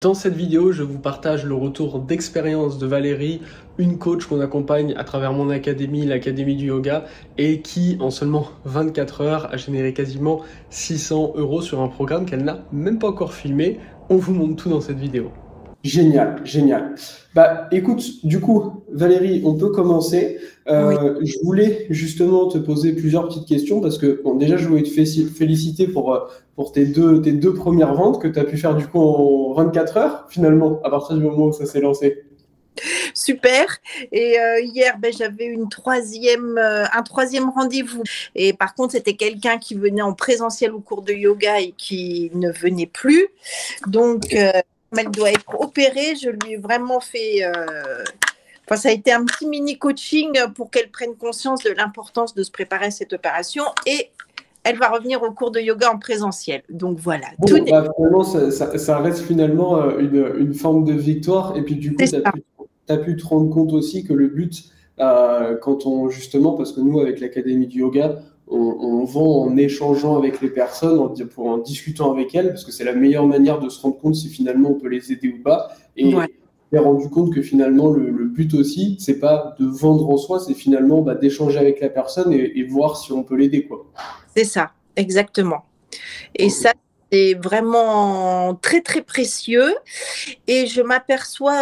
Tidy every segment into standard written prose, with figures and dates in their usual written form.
Dans cette vidéo, je vous partage le retour d'expérience de Valérie, une coach qu'on accompagne à travers mon académie, l'Académie du Yoga, et qui, en seulement 24 heures, a généré quasiment 600 € sur un programme qu'elle n'a même pas encore filmé. On vous montre tout dans cette vidéo. Génial, génial. Bah, écoute, du coup, Valérie, on peut commencer. Oui. Je voulais justement te poser plusieurs petites questions parce que, bon, déjà, je voulais te féliciter pour tes deux premières ventes que tu as pu faire du coup en 24 heures, finalement, à partir du moment où ça s'est lancé. Super. Et hier, j'avais un troisième rendez-vous. Et par contre, c'était quelqu'un qui venait en présentiel au cours de yoga et qui ne venait plus. Donc, elle doit être opérée. Je lui ai vraiment fait... ça a été un petit mini coaching pour qu'elle prenne conscience de l'importance de se préparer à cette opération. Et elle va revenir au cours de yoga en présentiel. Donc voilà. Bon, finalement, ça reste finalement une forme de victoire. Et puis du coup, tu as pu te rendre compte aussi que le but, quand on justement, parce que nous, avec l'Académie du Yoga, on vend en échangeant avec les personnes, en discutant avec elles, parce que c'est la meilleure manière de se rendre compte si finalement on peut les aider ou pas. Et ouais. j'ai rendu compte que finalement, le but aussi, c'est pas de vendre en soi, c'est finalement d'échanger avec la personne et voir si on peut l'aider, quoi. C'est ça, exactement. Et ça, c'est vraiment très, très précieux. Et je m'aperçois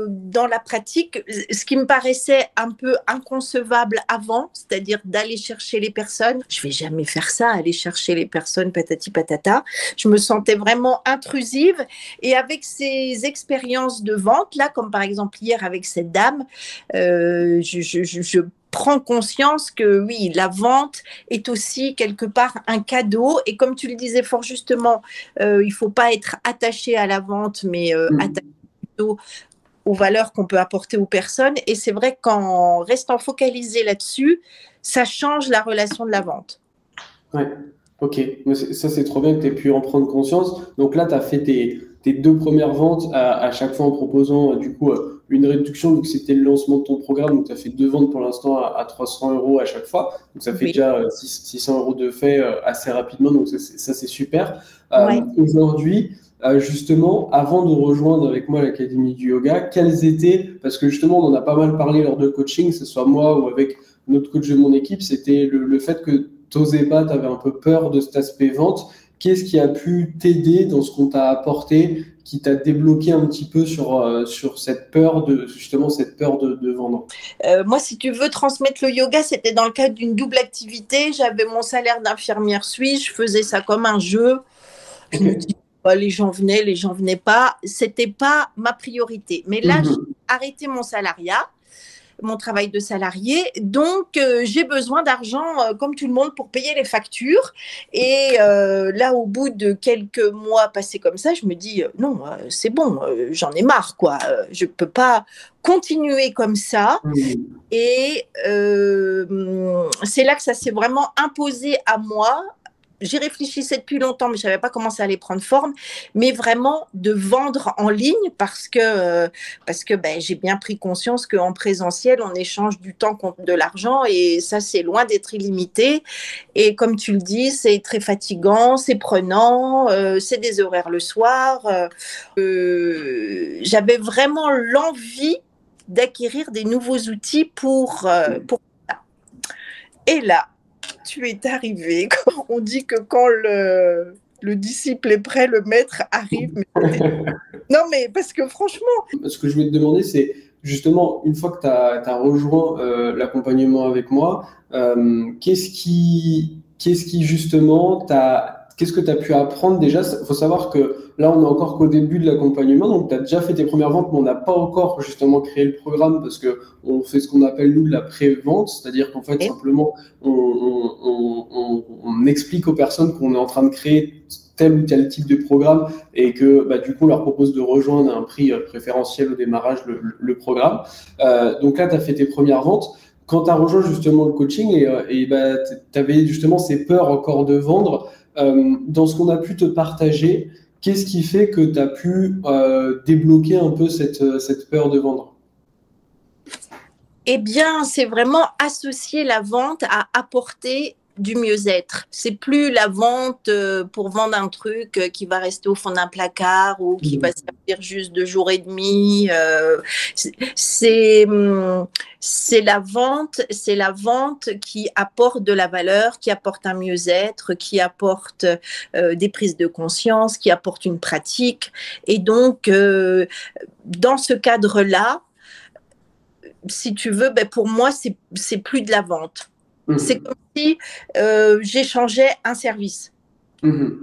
dans la pratique, ce qui me paraissait un peu inconcevable avant, c'est-à-dire d'aller chercher les personnes. Je ne vais jamais faire ça, aller chercher les personnes, patati patata. Je me sentais vraiment intrusive. Et avec ces expériences de vente, là, comme par exemple hier avec cette dame, je prends conscience que oui, la vente est aussi quelque part un cadeau. Et comme tu le disais fort justement, il ne faut pas être attaché à la vente, mais attaché plutôt aux valeurs qu'on peut apporter aux personnes. Et c'est vrai qu'en restant focalisé là-dessus, ça change la relation de la vente. Ouais, ok. Ça, c'est trop bien que tu aies pu en prendre conscience. Donc là, tu as fait tes deux premières ventes à chaque fois en proposant du coup une réduction. Donc c'était le lancement de ton programme. Donc tu as fait deux ventes pour l'instant à 300 € à chaque fois. Donc ça fait déjà 600 € de fait assez rapidement. Donc ça c'est super. Aujourd'hui, justement, avant de rejoindre avec moi l'Académie du Yoga, quels étaient, parce que justement on en a pas mal parlé lors de coaching, que ce soit moi ou avec notre coach de mon équipe, c'était le fait que tu n'osais pas, tu avais un peu peur de cet aspect vente. Qu'est-ce qui a pu t'aider dans ce qu'on t'a apporté, qui t'a débloqué un petit peu sur cette peur de vendre? Moi, si tu veux transmettre le yoga, c'était dans le cadre d'une double activité. J'avais mon salaire d'infirmière suisse, je faisais ça comme un jeu. Je me dis, les gens venaient pas. C'était pas ma priorité. Mais là, j'ai arrêté mon salariat, mon travail de salarié. Donc, j'ai besoin d'argent, comme tout le monde, pour payer les factures. Et là, au bout de quelques mois passés comme ça, je me dis, non, c'est bon, j'en ai marre, quoi. Je peux pas continuer comme ça. Et c'est là que ça s'est vraiment imposé à moi. J'y réfléchissais depuis longtemps, mais je ne savais pas comment ça allait prendre forme, mais vraiment de vendre en ligne parce que j'ai bien pris conscience qu'en présentiel, on échange du temps contre de l'argent et ça, c'est loin d'être illimité. Et comme tu le dis, c'est très fatigant, c'est prenant, c'est des horaires le soir. J'avais vraiment l'envie d'acquérir des nouveaux outils pour ça. Et là, tu es arrivé. On dit que quand le disciple est prêt, le maître arrive. Non, mais parce que franchement... Ce que je voulais te demander, c'est justement, une fois que tu as rejoint l'accompagnement avec moi, qu'est-ce qui justement qu'est-ce que tu as pu apprendre déjà? Il faut savoir que là, on n'est encore qu'au début de l'accompagnement, donc tu as déjà fait tes premières ventes, mais on n'a pas encore justement créé le programme parce qu'on fait ce qu'on appelle, nous, de la pré-vente, c'est-à-dire qu'en fait, simplement, on explique aux personnes qu'on est en train de créer tel ou tel type de programme et que du coup, on leur propose de rejoindre à un prix préférentiel au démarrage le programme. Donc là, tu as fait tes premières ventes. Quand tu as rejoint justement le coaching et tu avais justement ces peurs encore de vendre, dans ce qu'on a pu te partager, qu'est-ce qui fait que tu as pu débloquer un peu cette peur de vendre? Eh bien, c'est vraiment associer la vente à apporter du mieux-être. C'est plus la vente pour vendre un truc qui va rester au fond d'un placard ou qui va servir juste 2 jours et demi. C'est la vente qui apporte de la valeur, qui apporte un mieux-être, qui apporte des prises de conscience, qui apporte une pratique. Et donc, dans ce cadre-là, si tu veux, ben pour moi, c'est plus de la vente. C'est comme si j'échangeais un service.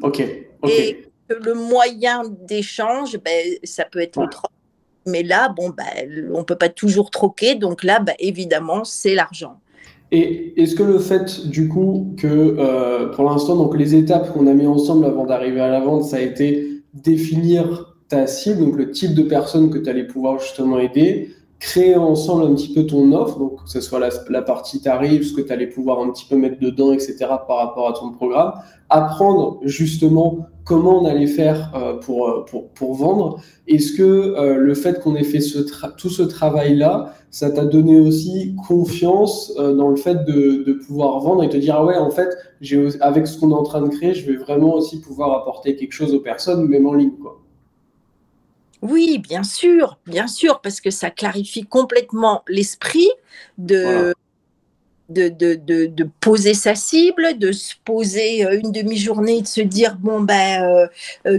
Ok. Et le moyen d'échange, ben, ça peut être le troc. Mais là, bon, ben, on ne peut pas toujours troquer. Donc là, ben, évidemment, c'est l'argent. Et est-ce que le fait, du coup, que pour l'instant, donc les étapes qu'on a mis ensemble avant d'arriver à la vente, ça a été définir ta cible, donc le type de personne que tu allais pouvoir justement aider, créer ensemble un petit peu ton offre, donc que ce soit la partie tarif, ce que tu allais pouvoir un petit peu mettre dedans, etc. par rapport à ton programme, apprendre justement comment on allait faire pour vendre. Est-ce que le fait qu'on ait fait tout ce travail-là, ça t'a donné aussi confiance dans le fait de pouvoir vendre et te dire, ah ouais, en fait, avec ce qu'on est en train de créer, je vais vraiment aussi pouvoir apporter quelque chose aux personnes, même en ligne, quoi. Oui, bien sûr, parce que ça clarifie complètement l'esprit de poser sa cible, de se poser une demi-journée, de se dire, bon, ben,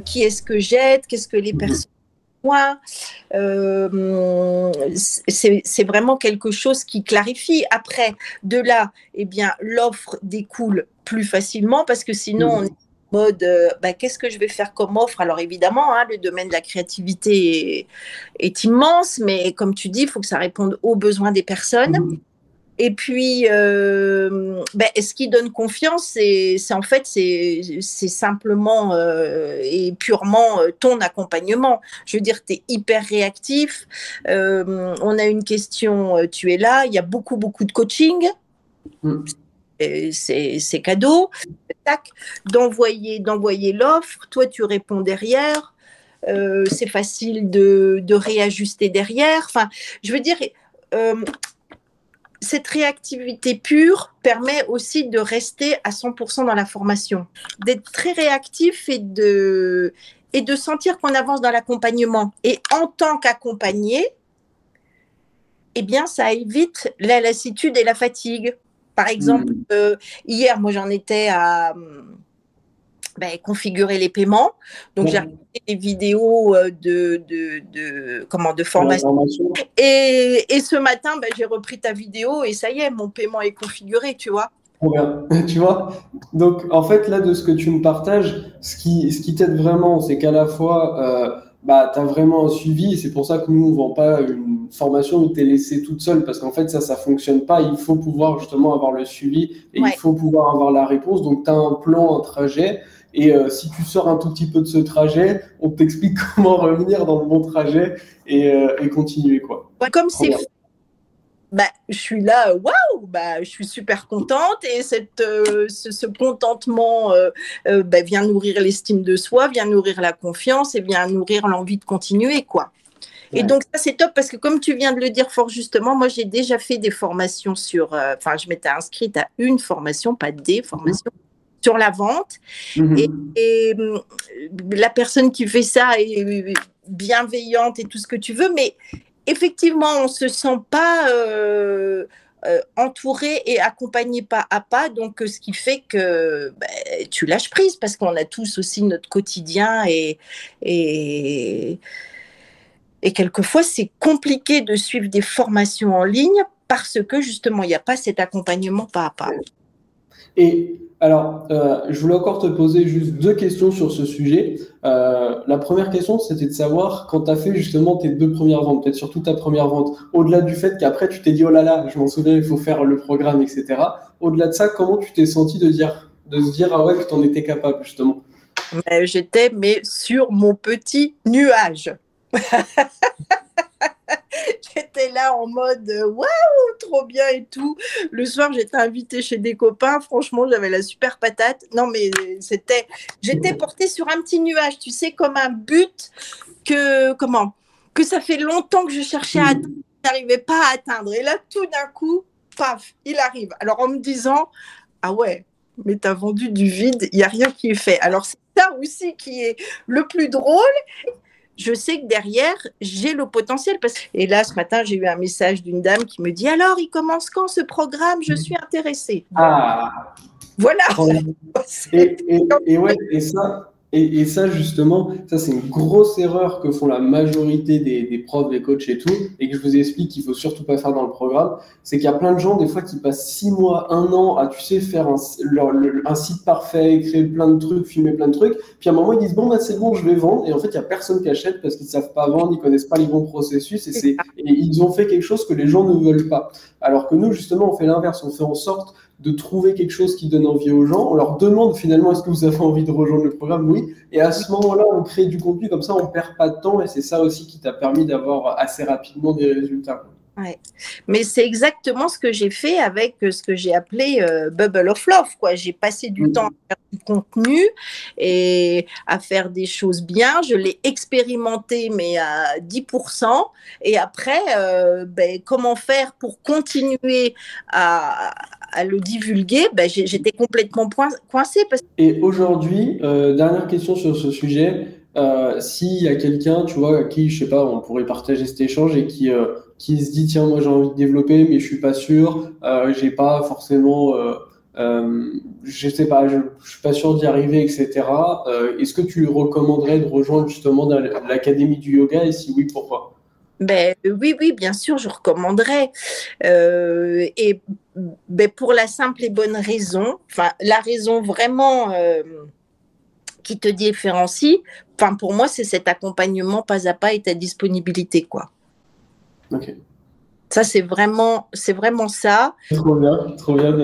qui est-ce que j'aide, qu'est-ce que les personnes ont, c'est vraiment quelque chose qui clarifie. Après, de là, eh bien, l'offre découle plus facilement parce que sinon, on est mode qu'est-ce que je vais faire comme offre. Alors évidemment, le domaine de la créativité est immense, mais comme tu dis, il faut que ça réponde aux besoins des personnes. Et puis, ce qui donne confiance, c'est simplement et purement ton accompagnement. Je veux dire, tu es hyper réactif. On a une question, tu es là. Il y a beaucoup de coaching. C'est cadeau. Tac, d'envoyer l'offre. Toi, tu réponds derrière. C'est facile de réajuster derrière. Enfin, je veux dire... cette réactivité pure permet aussi de rester à 100% dans la formation, d'être très réactif et de sentir qu'on avance dans l'accompagnement. Et en tant qu'accompagné, eh bien, ça évite la lassitude et la fatigue. Par exemple, hier, moi, j'en étais à configurer les paiements. Donc, j'ai regardé des vidéos de formation. Et ce matin, j'ai repris ta vidéo et ça y est, mon paiement est configuré, tu vois. Tu vois, donc en fait là de ce que tu me partages, ce qui t'aide vraiment, c'est qu'à la fois tu as vraiment un suivi et c'est pour ça que nous on vend pas une formation où tu es laissé toute seule parce qu'en fait ça fonctionne pas, il faut pouvoir justement avoir le suivi et il faut pouvoir avoir la réponse, donc tu as un plan, un trajet et si tu sors un tout petit peu de ce trajet, on t'explique comment revenir dans le bon trajet et continuer quoi. Comme c'est je suis là, waouh, je suis super contente et ce contentement vient nourrir l'estime de soi, vient nourrir la confiance et vient nourrir l'envie de continuer, quoi. Et donc, ça, c'est top parce que comme tu viens de le dire fort justement, moi, j'ai déjà fait des formations je m'étais inscrite à une formation, pas des formations, sur la vente. Et la personne qui fait ça est bienveillante et tout ce que tu veux, mais effectivement, on ne se sent pas entouré et accompagné pas à pas, donc ce qui fait que tu lâches prise parce qu'on a tous aussi notre quotidien et quelquefois, c'est compliqué de suivre des formations en ligne parce que justement, il n'y a pas cet accompagnement pas à pas. Et alors, je voulais encore te poser juste 2 questions sur ce sujet. La première question, c'était de savoir quand tu as fait justement tes 2 premières ventes, peut-être surtout ta première vente, au-delà du fait qu'après tu t'es dit oh là là, je m'en souviens, il faut faire le programme, etc. Au-delà de ça, comment tu t'es senti de se dire ah ouais que tu en étais capable justement? J'étais sur mon petit nuage. J'étais là en mode waouh, trop bien et tout. Le soir, j'étais invitée chez des copains. Franchement, j'avais la super patate. Non, mais j'étais portée sur un petit nuage, tu sais, comme un but que ça fait longtemps que je cherchais à atteindre, je n'arrivais pas à atteindre. Et là, tout d'un coup, paf, il arrive. Alors, en me disant, ah ouais, mais tu as vendu du vide, il n'y a rien qui est fait. Alors, c'est ça aussi qui est le plus drôle. Je sais que derrière, j'ai le potentiel. Et là, ce matin, j'ai eu un message d'une dame qui me dit « Alors, il commence quand ce programme? Je suis intéressée. » Ah, Voilà. Et ça, justement, ça, c'est une grosse erreur que font la majorité des profs, des coachs et tout, et que je vous explique qu'il faut surtout pas faire dans le programme. C'est qu'il y a plein de gens, des fois, qui passent 6 mois, 1 an à, tu sais, faire un site parfait, créer plein de trucs, filmer plein de trucs. Puis à un moment, ils disent, bon, bah, c'est bon, je vais vendre. Et en fait, il y a personne qui achète parce qu'ils savent pas vendre, ils connaissent pas les bons processus et ils ont fait quelque chose que les gens ne veulent pas. Alors que nous, justement, on fait l'inverse. On fait en sorte de trouver quelque chose qui donne envie aux gens. On leur demande finalement, est-ce que vous avez envie de rejoindre le programme? Oui. Et à ce moment-là, on crée du contenu, comme ça, on perd pas de temps. Et c'est ça aussi qui t'a permis d'avoir assez rapidement des résultats. Ouais. Mais c'est exactement ce que j'ai fait avec ce que j'ai appelé Bubble of Love, quoi. J'ai passé du temps à faire du contenu et à faire des choses bien. Je l'ai expérimenté, mais à 10%. Et après, comment faire pour continuer à le divulguer? J'étais complètement coincée. Et aujourd'hui, dernière question sur ce sujet. S'il y a quelqu'un, tu vois, à qui, je sais pas, on pourrait partager cet échange et qui se dit, tiens, moi j'ai envie de développer, mais je suis pas sûr, j'ai pas forcément, je sais pas, je suis pas sûr d'y arriver, etc. Est-ce que tu lui recommanderais de rejoindre justement l'académie du yoga et si oui, pourquoi? Oui, bien sûr, je recommanderais. Pour la simple et bonne raison, enfin, la raison vraiment qui te différencie, enfin, pour moi, c'est cet accompagnement pas à pas et ta disponibilité, quoi. Ok. Ça, c'est vraiment ça. Trop bien.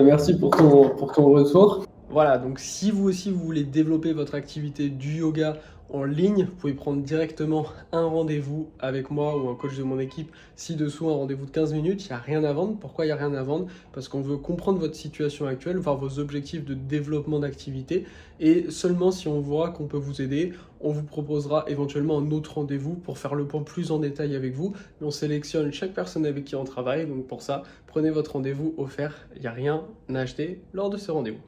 Merci pour ton retour. Voilà, donc si vous aussi vous voulez développer votre activité du yoga en ligne, vous pouvez prendre directement un rendez-vous avec moi ou un coach de mon équipe ci-dessous, un rendez-vous de 15 minutes, il n'y a rien à vendre. Pourquoi il n'y a rien à vendre? Parce qu'on veut comprendre votre situation actuelle, voir vos objectifs de développement d'activité et seulement si on voit qu'on peut vous aider, on vous proposera éventuellement un autre rendez-vous pour faire le point plus en détail avec vous. Mais on sélectionne chaque personne avec qui on travaille, donc pour ça, prenez votre rendez-vous offert, il n'y a rien à acheter lors de ce rendez-vous.